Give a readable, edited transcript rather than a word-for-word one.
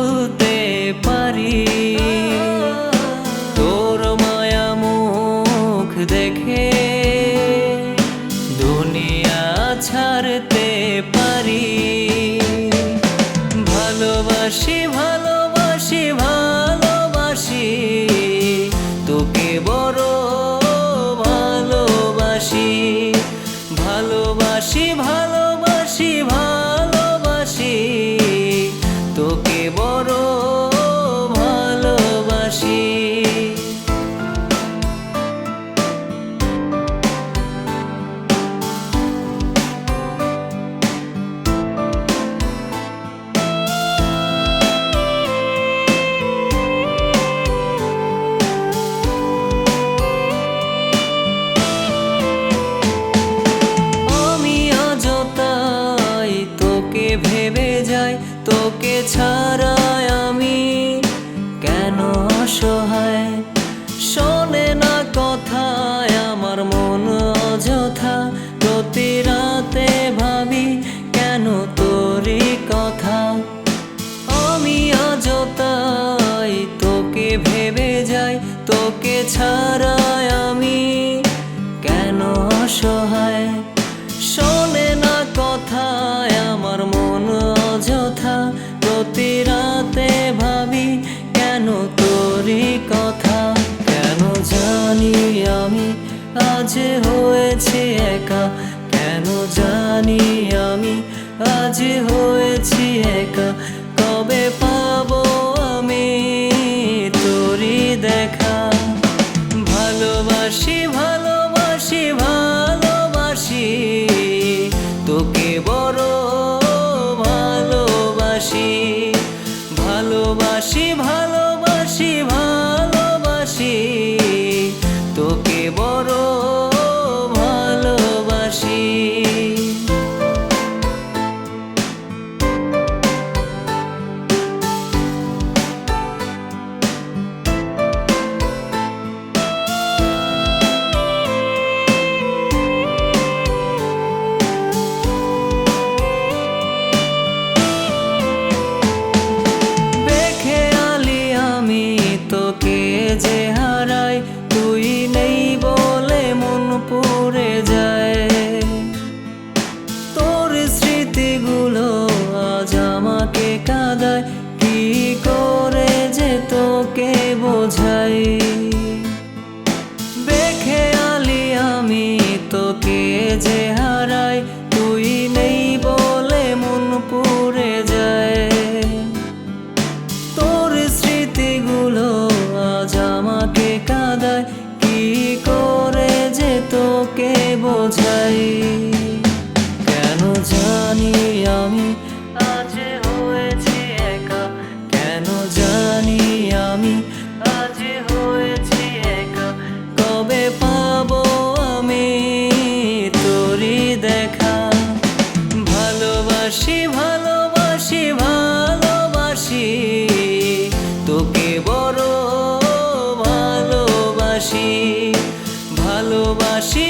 ভুলতে পারি তোর মায়া মুখ দেখে দুনিয়া ছাড়তে পারি। ভালোবাসি ভালোবাসি ভালোবাসি তোকে বড় ভালোবাসি। ভালোবাসি ভালোবাসি ভালোবাসি তোকে বড় ভালোবাসি। ভেবে যাই তোকে ছাড়া আমি কেন অসহায়। শোনে না কথায় আমার মন অযথা, প্রতি রাতে ভাবি কেন তোরই কথা। আমি অযথাই তোকে ভেবে যাই তোকে ছাড়া আমি কেন অসহায়। শোনে না কথায় আমার মন অযথা, প্রতি রাতে ভাবি কেন তোরই কথা। কেন জানি আমি আজ হয়েছি একা, কেন জানি আমি আজ হয়েছি একা। কবে পাবো আমি তোরই দেখা। ভালোবাসি ভালোবাসি ভালোবাসি তোকে বড় ভালোবাসি। ভালোবাসি ভালোবাসি ভালোবাসি তোকে বড় ভালোবাসি। তোকে যে হারাই তুই নেই বলে মন পুড়ে যায়। তোর স্মৃতিগুলো আজ আমাকে কাঁদায়, কি করে যে তোকে বোঝাই। বেখেয়ালি আমি তোকে যে হারাই তুই নেই বলে মন পুড়ে যায়। তোর স্মৃতিগুলো আজ আমাকে কাঁদায়, কি করে যে তোকে বোঝাই। কেন জানি আমি আজ হয়েছি একা, কেন জানি আমি আজ হয়েছি একা। কবে পাবো আমি তোরই দেখা। ভালোবাসি ভালোবাসি ভালোবাসি তোকে বড় ভালোবাসি। ভালোবাসি